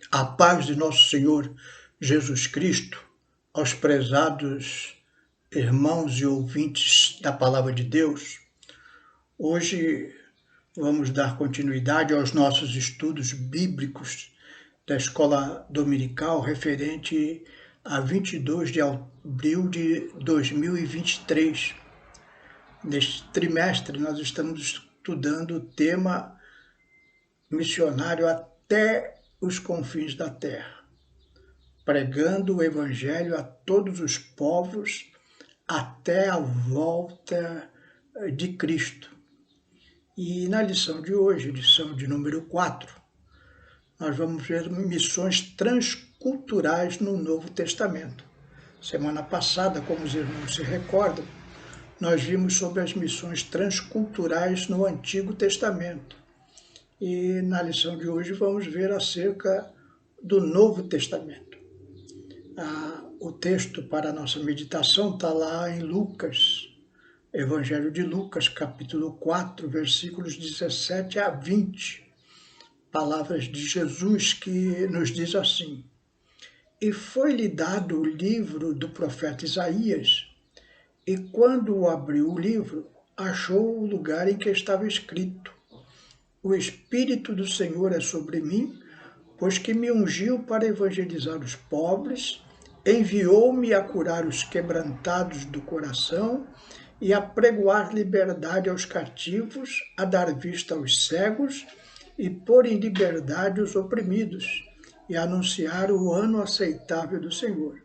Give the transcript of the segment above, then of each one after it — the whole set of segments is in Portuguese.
A paz de nosso Senhor Jesus Cristo, aos prezados irmãos e ouvintes da Palavra de Deus. Hoje vamos dar continuidade aos nossos estudos bíblicos da Escola Dominical referente a 22 de abril de 2023. Neste trimestre nós estamos estudando o tema missionário até os confins da terra, pregando o Evangelho a todos os povos até a volta de Cristo. E na lição de hoje, lição de número 4, nós vamos ver missões transculturais no Novo Testamento. Semana passada, como os irmãos se recordam, nós vimos sobre as missões transculturais no Antigo Testamento. E na lição de hoje vamos ver acerca do Novo Testamento. O texto para a nossa meditação está lá em Lucas, Evangelho de Lucas, capítulo 4, versículos 17 a 20. Palavras de Jesus que nos diz assim: E foi-lhe dado o livro do profeta Isaías, e quando abriu o livro, achou o lugar em que estava escrito: O Espírito do Senhor é sobre mim, pois que me ungiu para evangelizar os pobres, enviou-me a curar os quebrantados do coração e a pregoar liberdade aos cativos, a dar vista aos cegos e pôr em liberdade os oprimidos, e anunciar o ano aceitável do Senhor.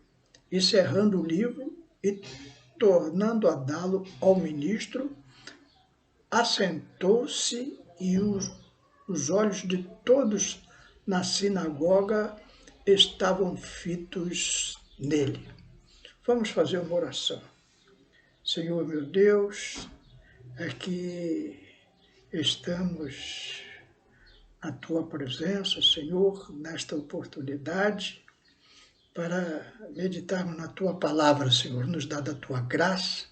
E cerrando o livro e tornando a dá-lo ao ministro, assentou-se e os olhos de todos na sinagoga estavam fitos nele. Vamos fazer uma oração. Senhor meu Deus, aqui estamos na Tua presença, Senhor, nesta oportunidade, para meditarmos na Tua palavra, Senhor. Nos dá da Tua graça,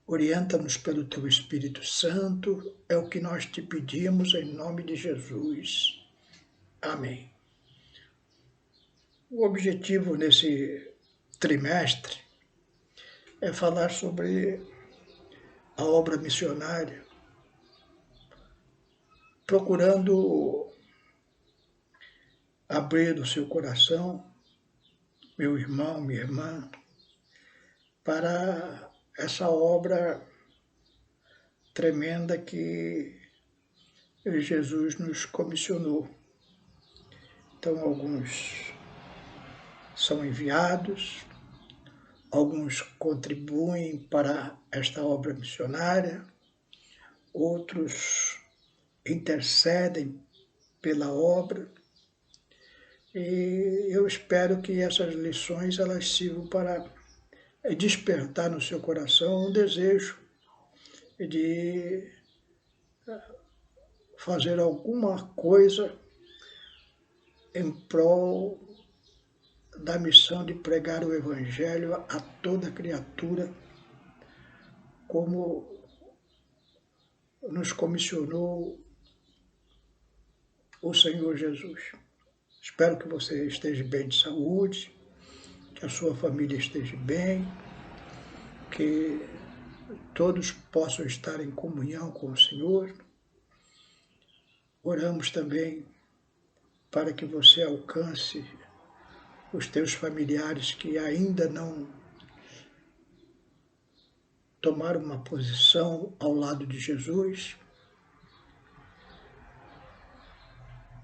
orienta-nos pelo Teu Espírito Santo, é o que nós te pedimos em nome de Jesus. Amém. O objetivo nesse trimestre é falar sobre a obra missionária, procurando abrir o seu coração, meu irmão, minha irmã, para essa obra tremenda que Jesus nos comissionou. Então, alguns são enviados, alguns contribuem para esta obra missionária, outros intercedem pela obra, e eu espero que essas lições elas sirvam para despertar no seu coração um desejo de fazer alguma coisa em prol da missão de pregar o Evangelho a toda criatura, como nos comissionou o Senhor Jesus. Espero que você esteja bem de saúde, que a sua família esteja bem, que todos possam estar em comunhão com o Senhor. Oramos também para que você alcance os teus familiares que ainda não tomaram uma posição ao lado de Jesus,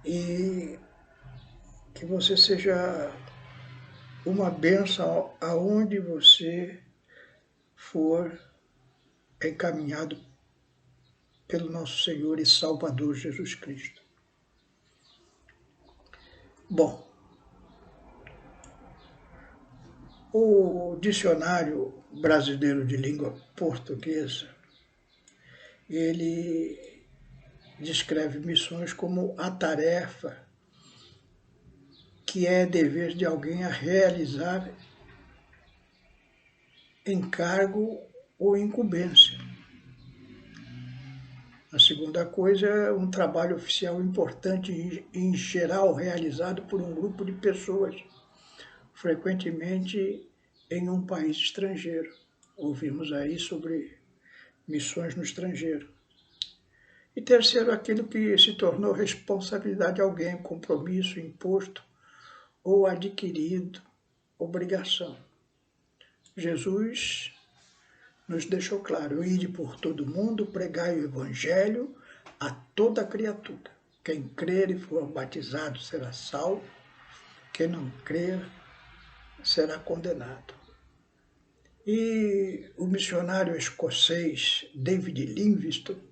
e que você seja uma bênção aonde você for encaminhado pelo nosso Senhor e Salvador Jesus Cristo. Bom, o Dicionário Brasileiro de Língua Portuguesa, ele descreve missões como a tarefa que é dever de alguém a realizar encargo ou incumbência. A segunda coisa é um trabalho oficial importante e, em geral, realizado por um grupo de pessoas, frequentemente em um país estrangeiro. Ouvimos aí sobre missões no estrangeiro. E terceiro, aquilo que se tornou responsabilidade de alguém, compromisso, imposto ou adquirido, obrigação. Jesus nos deixou claro: ide por todo mundo, pregai o evangelho a toda criatura. Quem crer e for batizado será salvo, quem não crer será condenado. E o missionário escocês David Livingstone,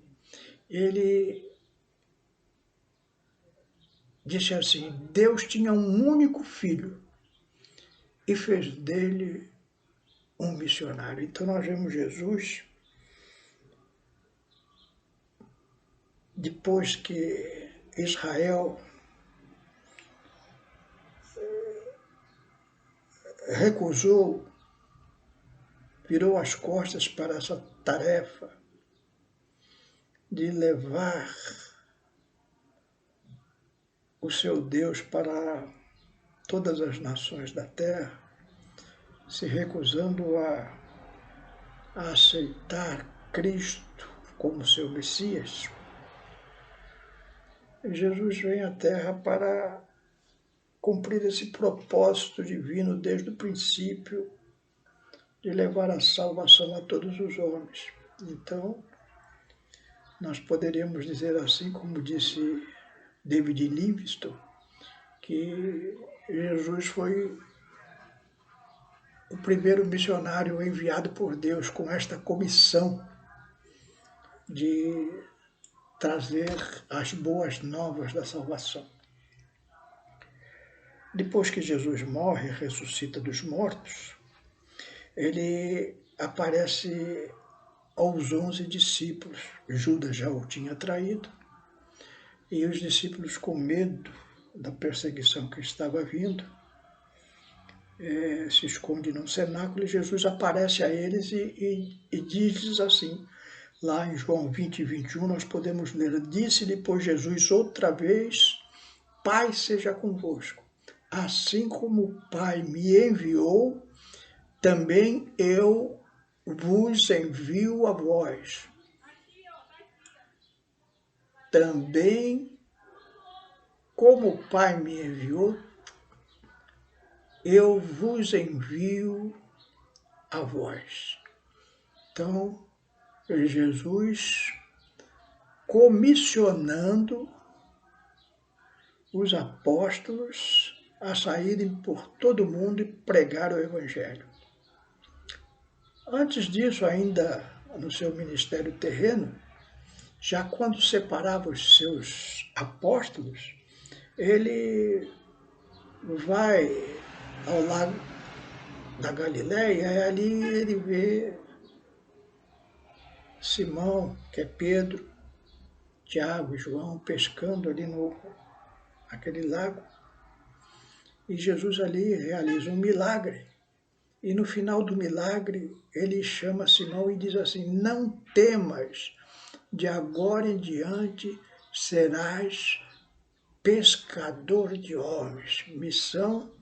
ele disse assim: Deus tinha um único filho e fez dele um missionário. Então nós vemos Jesus, depois que Israel recusou, virou as costas para essa tarefa de levar o seu Deus para todas as nações da terra, se recusando a aceitar Cristo como seu Messias. Jesus vem à terra para cumprir esse propósito divino desde o princípio, de levar a salvação a todos os homens. Então, nós poderíamos dizer assim, como disse David Livingstone, que Jesus foi o primeiro missionário enviado por Deus com esta comissão de trazer as boas novas da salvação. Depois que Jesus morre e ressuscita dos mortos, ele aparece aos 11 discípulos. Judas já o tinha traído, e os discípulos, com medo da perseguição que estava vindo, se esconde num cenáculo, e Jesus aparece a eles e diz-lhes assim, lá em João 20, 21, nós podemos ler: disse-lhe, pois, Jesus outra vez: Pai seja convosco. Assim como o Pai me enviou, também eu vos envio a vós. Também como o Pai me enviou, eu vos envio a vós. Então, Jesus comissionando os apóstolos a saírem por todo o mundo e pregar o Evangelho. Antes disso, ainda no seu ministério terreno, já quando separava os seus apóstolos, ele vai ao lago da Galileia, e ali ele vê Simão, que é Pedro, Tiago e João, pescando ali naquele lago. E Jesus ali realiza um milagre. E no final do milagre, ele chama Simão e diz assim: não temas, de agora em diante serás pescador de homens. Missão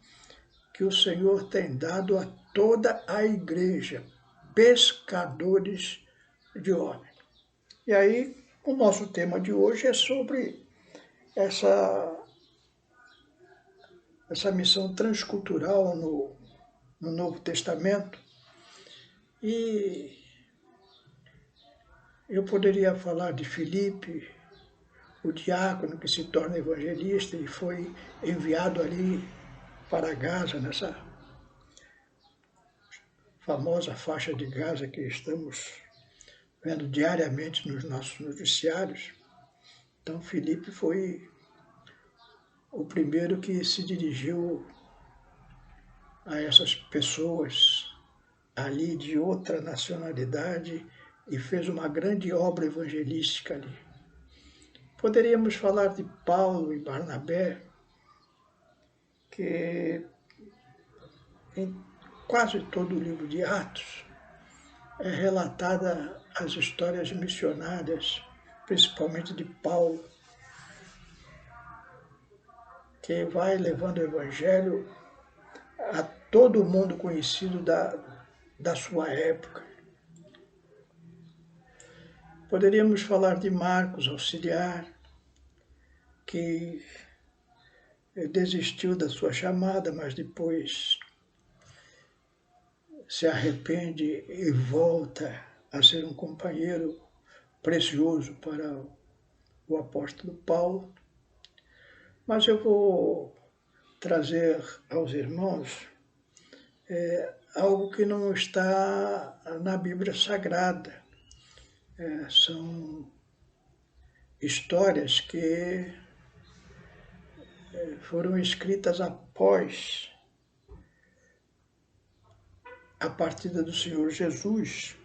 que o Senhor tem dado a toda a igreja, pescadores de homens. E aí, o nosso tema de hoje é sobre essa missão transcultural no Novo Testamento. E eu poderia falar de Filipe, o diácono que se torna evangelista e foi enviado ali para Gaza, nessa famosa faixa de Gaza que estamos vendo diariamente nos nossos noticiários. Então, Filipe foi o primeiro que se dirigiu a essas pessoas ali de outra nacionalidade e fez uma grande obra evangelística ali. Poderíamos falar de Paulo e Barnabé, que em quase todo o livro de Atos é relatada as histórias missionárias principalmente de Paulo, que vai levando o Evangelho a todo mundo conhecido da sua época. Poderíamos falar de Marcos, auxiliar, que desistiu da sua chamada, mas depois se arrepende e volta a ser um companheiro precioso para o apóstolo Paulo. Mas eu vou trazer aos irmãos algo que não está na Bíblia Sagrada. São histórias que foram escritas após a partida do Senhor Jesus.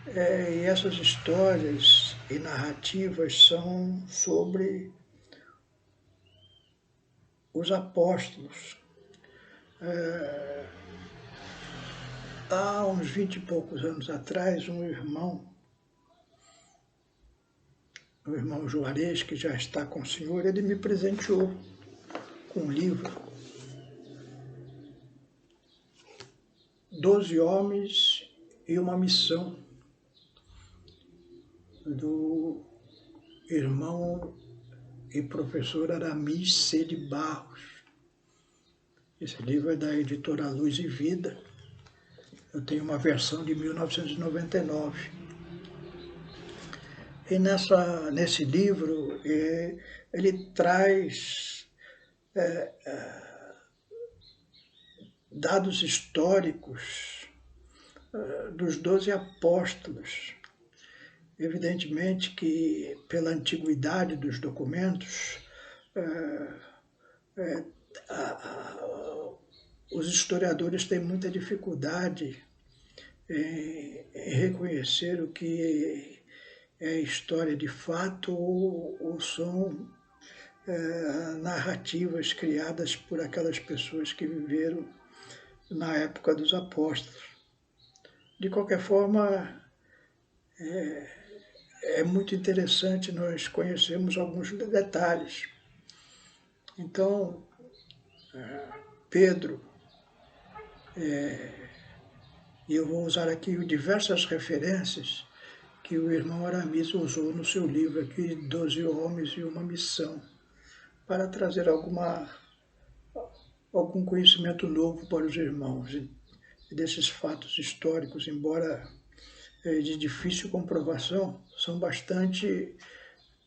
E essas histórias e narrativas são sobre os apóstolos. Há uns 20 e poucos anos atrás, o irmão Juarez, que já está com o Senhor, ele me presenteou com um livro, 12 Homens e uma Missão, do irmão e professor Aramis C. de Barros. Esse livro é da editora Luz e Vida. Eu tenho uma versão de 1999. E nesse livro ele traz dados históricos dos 12 apóstolos. Evidentemente que, pela antiguidade dos documentos, os historiadores têm muita dificuldade em reconhecer o que é história de fato ou são narrativas criadas por aquelas pessoas que viveram na época dos apóstolos. De qualquer forma, é muito interessante nós conhecermos alguns detalhes. Então, Pedro, e eu vou usar aqui diversas referências que o irmão Aramis usou no seu livro aqui, 12 Homens e uma Missão, para trazer algum conhecimento novo para os irmãos desses fatos históricos, embora de difícil comprovação, são bastante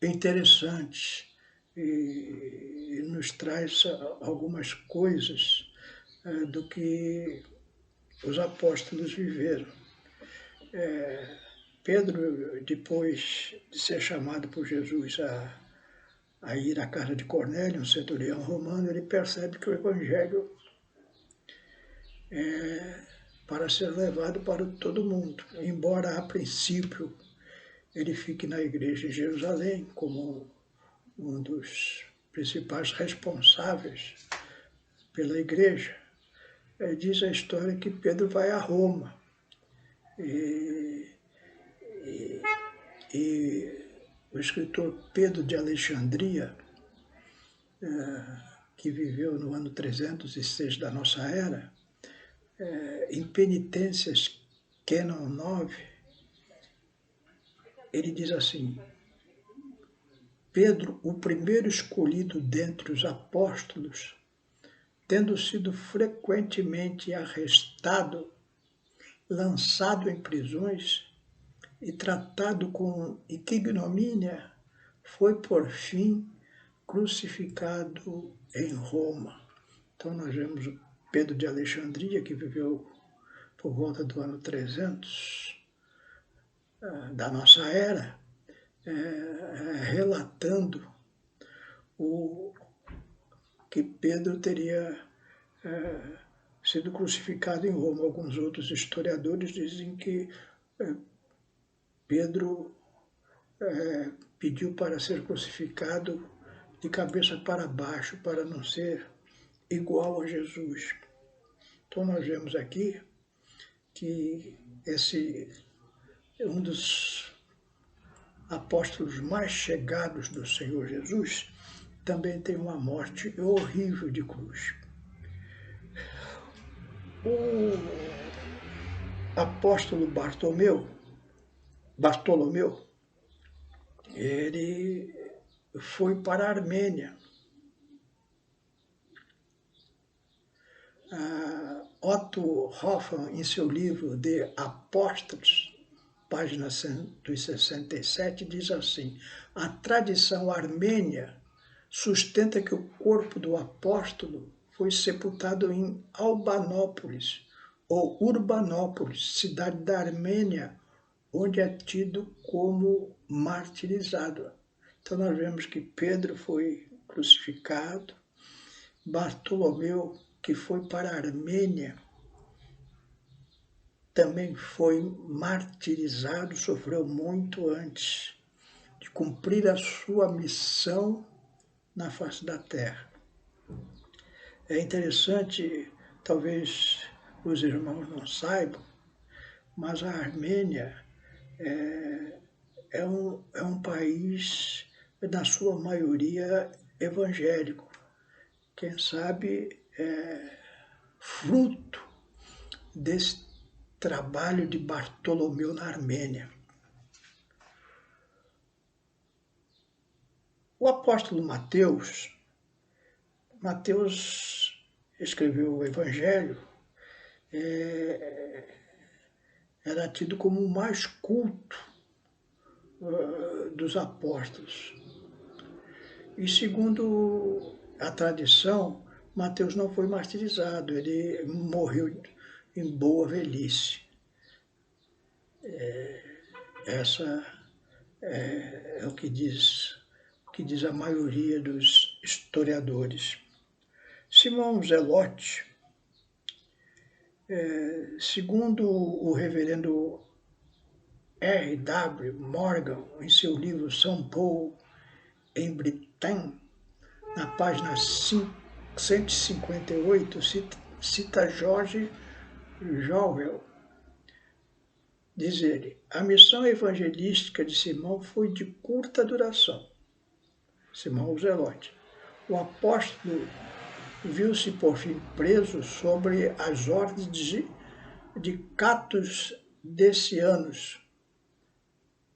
interessantes e nos traz algumas coisas do que os apóstolos viveram. Pedro, depois de ser chamado por Jesus a ir à casa de Cornélio, um centurião romano, ele percebe que o Evangelho é para ser levado para todo mundo, embora a princípio ele fique na igreja em Jerusalém como um dos principais responsáveis pela igreja. Diz a história que Pedro vai a Roma e o escritor Pedro de Alexandria, que viveu no ano 306 da nossa era, em Penitências Cânon 9, ele diz assim: Pedro, o primeiro escolhido dentre os apóstolos, tendo sido frequentemente arrestado, lançado em prisões e tratado com ignomínia, foi por fim crucificado em Roma. Então nós vemos o Pedro de Alexandria, que viveu por volta do ano 300 da nossa era, relatando que Pedro teria sido crucificado em Roma. Alguns outros historiadores dizem que Pedro pediu para ser crucificado de cabeça para baixo, para não ser igual a Jesus. Então nós vemos aqui que esse é um dos apóstolos mais chegados do Senhor Jesus, também tem uma morte horrível de cruz. O apóstolo Bartolomeu, ele foi para a Armênia. Otto Hoffmann, em seu livro De Apóstolos, página 167, diz assim: a tradição armênia sustenta que o corpo do apóstolo foi sepultado em Albanópolis ou Urbanópolis, cidade da Armênia, onde é tido como martirizado. Então nós vemos que Pedro foi crucificado, Bartolomeu, que foi para a Armênia, também foi martirizado, sofreu muito antes de cumprir a sua missão na face da terra. É interessante, talvez os irmãos não saibam, mas a Armênia é um país, na sua maioria, evangélico. Quem sabe fruto desse trabalho de Bartolomeu na Armênia. O apóstolo Mateus escreveu o Evangelho, era tido como o mais culto dos apóstolos. E segundo a tradição, Mateus não foi martirizado, ele morreu em boa velhice. Essa é o que diz a maioria dos historiadores. Simão Zelote, segundo o reverendo R.W. Morgan, em seu livro São Paulo em Bretagne, na página 158, cita George Jovel. Diz ele: a missão evangelística de Simão foi de curta duração. Simão o Zelote. O apóstolo viu-se por fim preso sobre as ordens de Catus Decianus.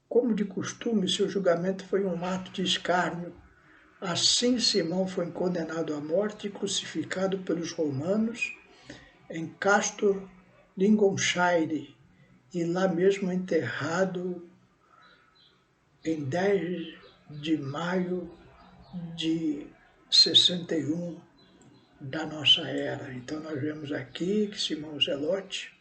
Como de costume, seu julgamento foi um ato de escárnio. Assim, Simão foi condenado à morte e crucificado pelos romanos em Castor Lincolnshire, e lá mesmo enterrado em 10 de maio de 61 da nossa era. Então nós vemos aqui que Simão Zelote,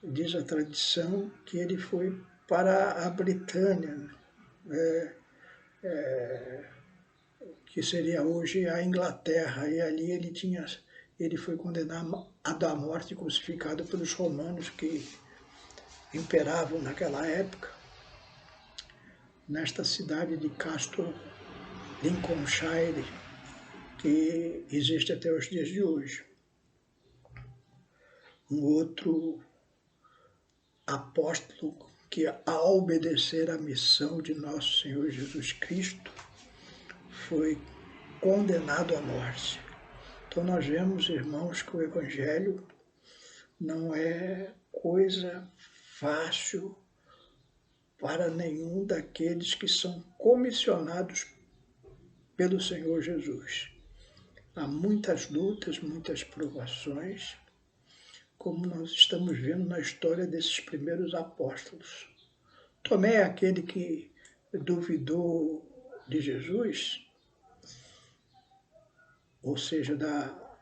diz a tradição que ele foi para a Britânia, que seria hoje a Inglaterra, e ali ele foi condenado à morte, crucificado pelos romanos que imperavam naquela época, nesta cidade de Castor Lincolnshire, que existe até os dias de hoje. Um outro apóstolo que, ao obedecer à missão de nosso Senhor Jesus Cristo, foi condenado à morte. Então nós vemos, irmãos, que o Evangelho não é coisa fácil para nenhum daqueles que são comissionados pelo Senhor Jesus. Há muitas lutas, muitas provações, como nós estamos vendo na história desses primeiros apóstolos. Tomé é aquele que duvidou de Jesus, ou seja, da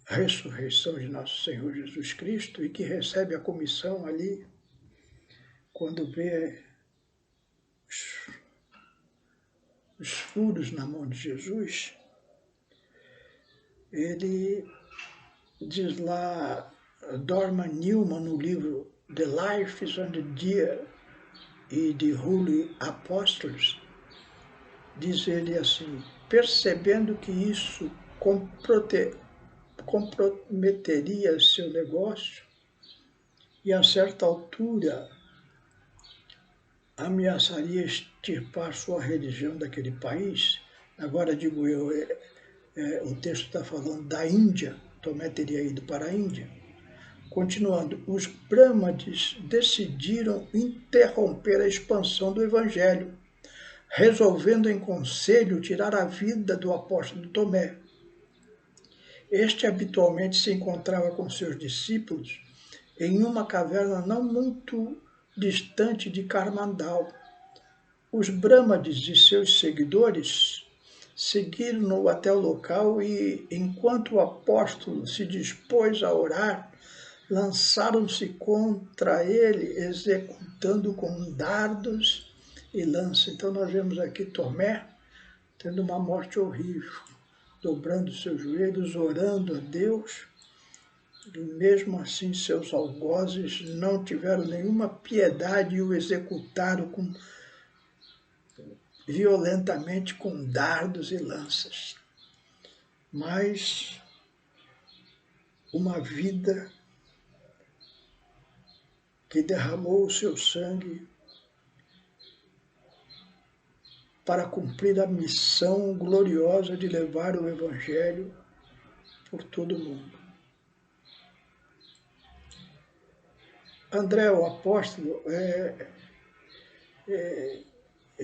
ressurreição de nosso Senhor Jesus Cristo, e que recebe a comissão ali, quando vê os furos na mão de Jesus. Ele diz lá, Dorman Newman, no livro The Lives and the Dear e The Holy Apostles, diz ele assim: percebendo que isso comprometeria seu negócio, e a certa altura ameaçaria extirpar sua religião daquele país. Agora, digo eu, o texto está falando da Índia, Tomé teria ido para a Índia. Continuando, os Brahmanes decidiram interromper a expansão do Evangelho, resolvendo em conselho tirar a vida do apóstolo Tomé. Este habitualmente se encontrava com seus discípulos em uma caverna não muito distante de Carmandal. Os Brahmanes e seus seguidores seguiram-no até o local e, enquanto o apóstolo se dispôs a orar, lançaram-se contra ele, executando com dardos e lança. Então nós vemos aqui Tomé tendo uma morte horrível, dobrando seus joelhos, orando a Deus, e mesmo assim seus algozes não tiveram nenhuma piedade e o executaram violentamente com dardos e lanças. Mas uma vida que derramou o seu sangue para cumprir a missão gloriosa de levar o Evangelho por todo o mundo. André, o apóstolo,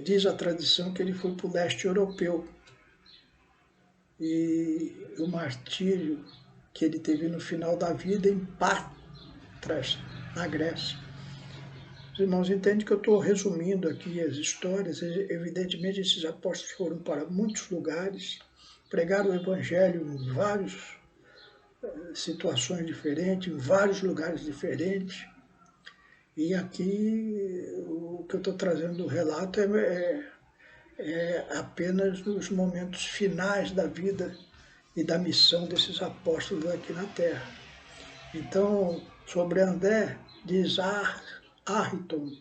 diz a tradição que ele foi para o leste europeu e o martírio que ele teve no final da vida em Patras, na Grécia. Os irmãos entendem que eu estou resumindo aqui as histórias. Evidentemente, esses apóstolos foram para muitos lugares, pregaram o Evangelho em várias situações diferentes, em vários lugares diferentes. E aqui o que eu estou trazendo do relato é apenas nos momentos finais da vida e da missão desses apóstolos aqui na Terra. Então, sobre André, diz Arriton,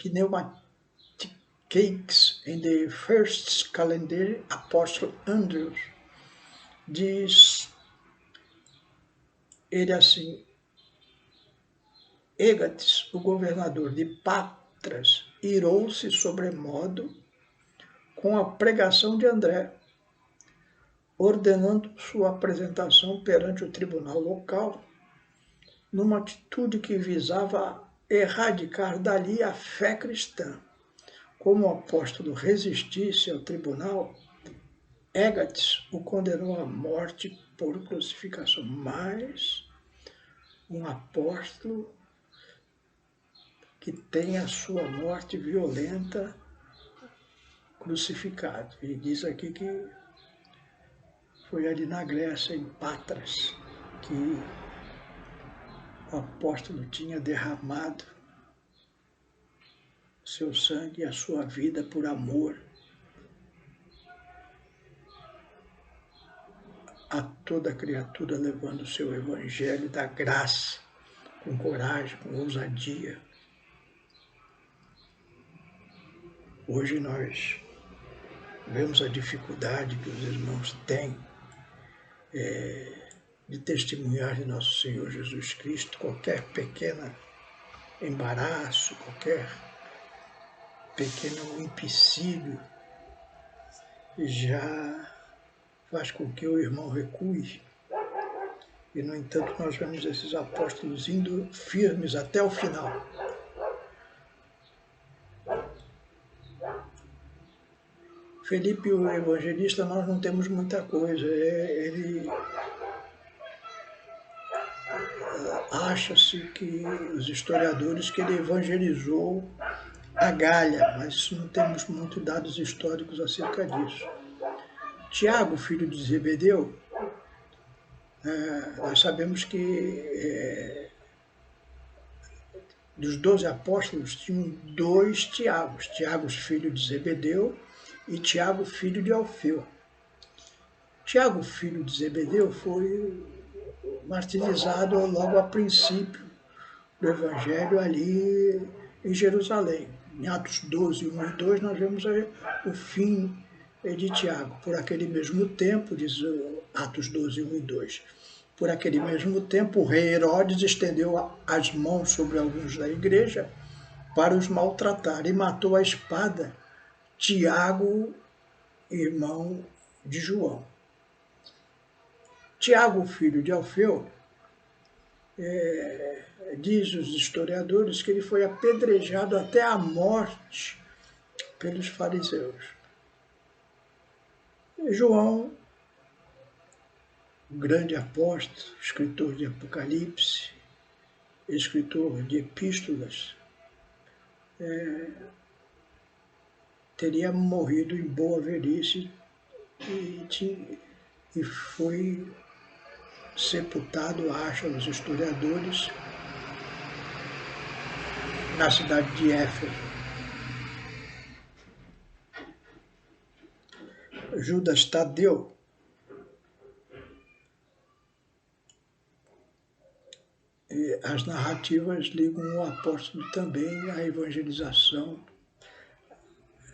pneumatic cakes in the first calendar Apostle Andrews, diz ele assim: Égates, o governador de Patras, irou-se sobremodo com a pregação de André, ordenando sua apresentação perante o tribunal local, numa atitude que visava erradicar dali a fé cristã. Como o apóstolo resistisse ao tribunal, Égates o condenou à morte por crucificação. Mas um apóstolo que tem a sua morte violenta crucificado. E diz aqui que foi ali na Grécia, em Patras, que o apóstolo tinha derramado seu sangue e a sua vida por amor a toda criatura, levando o seu evangelho da graça, com coragem, com ousadia. Hoje nós vemos a dificuldade que os irmãos têm de testemunhar de nosso Senhor Jesus Cristo. Qualquer pequeno embaraço, qualquer pequeno empecilho já faz com que o irmão recue. E, no entanto, nós vemos esses apóstolos indo firmes até o final. Felipe, o evangelista, nós não temos muita coisa. Ele acha-se que os historiadores que ele evangelizou a Gália, mas não temos muitos dados históricos acerca disso. Tiago, filho de Zebedeu, nós sabemos que dos 12 apóstolos tinham 2 Tiagos, Tiago, filho de Zebedeu, e Tiago, filho de Alfeu. Tiago, filho de Zebedeu, foi martirizado logo a princípio do Evangelho ali em Jerusalém. Em Atos 12, 1 e 2, nós vemos o fim de Tiago. Por aquele mesmo tempo, diz Atos 12, 1 e 2, por aquele mesmo tempo o rei Herodes estendeu as mãos sobre alguns da igreja para os maltratar, e matou a espada Tiago, irmão de João. Tiago, filho de Alfeu, diz os historiadores que ele foi apedrejado até a morte pelos fariseus. E João, grande apóstolo, escritor de Apocalipse, escritor de epístolas, teria morrido em boa velhice e foi sepultado, acham os historiadores, na cidade de Éfeso. Judas Tadeu e as narrativas ligam o apóstolo também à evangelização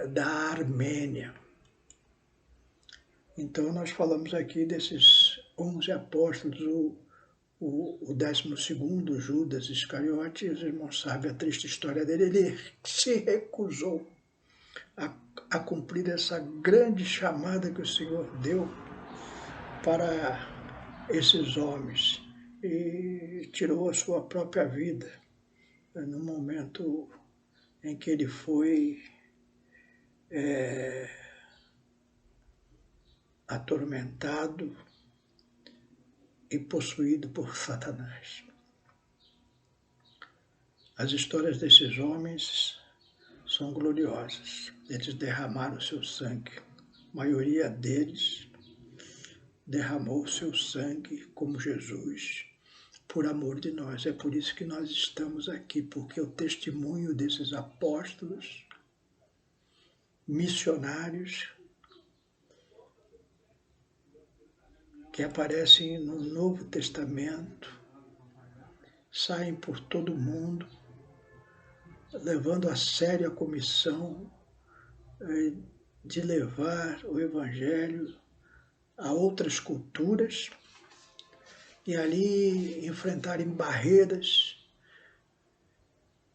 da Armênia. Então nós falamos aqui desses 11 apóstolos, o 12º, Judas Iscariote, os irmãos sabem a triste história dele, ele se recusou a cumprir essa grande chamada que o Senhor deu para esses homens e tirou a sua própria vida no momento em que ele foi atormentado e possuído por Satanás. As histórias desses homens são gloriosas. Eles derramaram seu sangue. A maioria deles derramou seu sangue como Jesus, por amor de nós. É por isso que nós estamos aqui, porque o testemunho desses apóstolos, missionários, que aparecem no Novo Testamento, saem por todo o mundo, levando a sério a comissão de levar o Evangelho a outras culturas e ali enfrentarem barreiras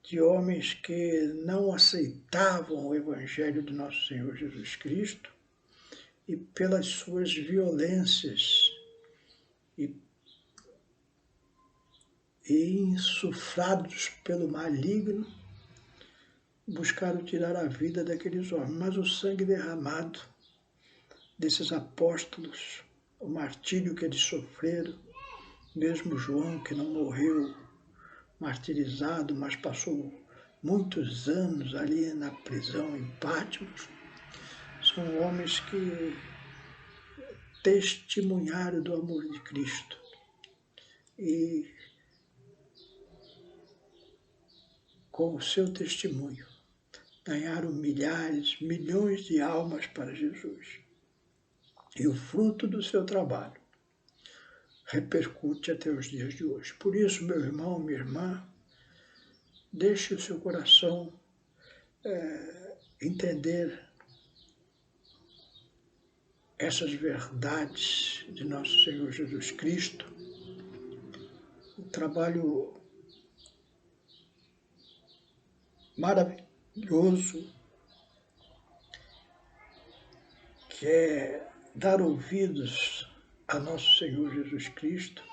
de homens que não aceitavam o Evangelho de nosso Senhor Jesus Cristo e pelas suas violências e insuflados pelo maligno, buscaram tirar a vida daqueles homens. Mas o sangue derramado desses apóstolos, o martírio que eles sofreram, mesmo João, que não morreu martirizado, mas passou muitos anos ali na prisão em Patmos, são homens que testemunharam do amor de Cristo e com o seu testemunho ganharam milhares, milhões de almas para Jesus. E o fruto do seu trabalho repercute até os dias de hoje. Por isso, meu irmão, minha irmã, deixe o seu coração entender essas verdades de nosso Senhor Jesus Cristo, o trabalho maravilhoso que é dar ouvidos a nosso Senhor Jesus Cristo,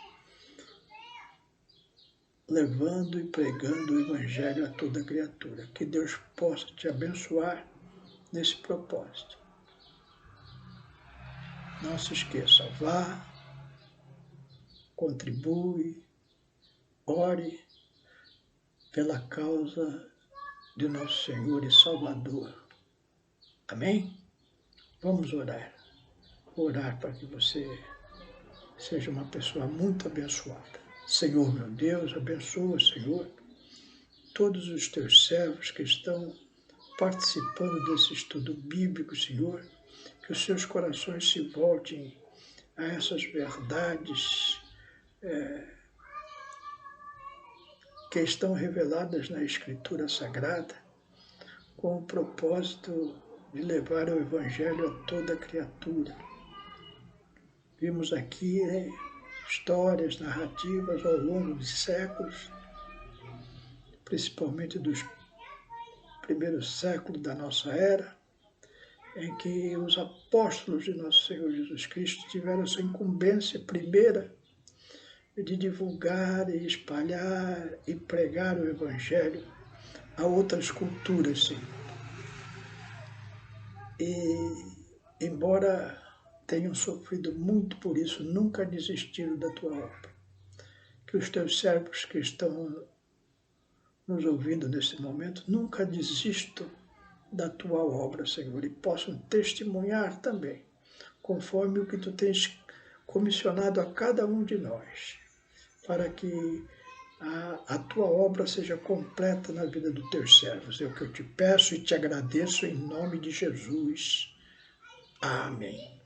levando e pregando o Evangelho a toda criatura. Que Deus possa te abençoar nesse propósito. Não se esqueça, vá, contribui, ore pela causa de nosso Senhor e Salvador. Amém? Vamos orar. Orar para que você seja uma pessoa muito abençoada. Senhor, meu Deus, abençoa, Senhor, todos os teus servos que estão participando desse estudo bíblico, Senhor, que os seus corações se voltem a essas verdades que estão reveladas na Escritura Sagrada, com o propósito de levar o Evangelho a toda criatura. Vimos aqui histórias, narrativas ao longo de séculos, principalmente dos primeiro século da nossa era, em que os apóstolos de nosso Senhor Jesus Cristo tiveram essa incumbência primeira de divulgar e espalhar e pregar o Evangelho a outras culturas, sim. E, embora tenham sofrido muito por isso, nunca desistiram da tua obra. Que os teus servos que estão nos ouvindo nesse momento nunca desistam da tua obra, Senhor, e possam testemunhar também, conforme o que tu tens comissionado a cada um de nós, para que a tua obra seja completa na vida dos teus servos. É o que eu te peço e te agradeço em nome de Jesus. Amém.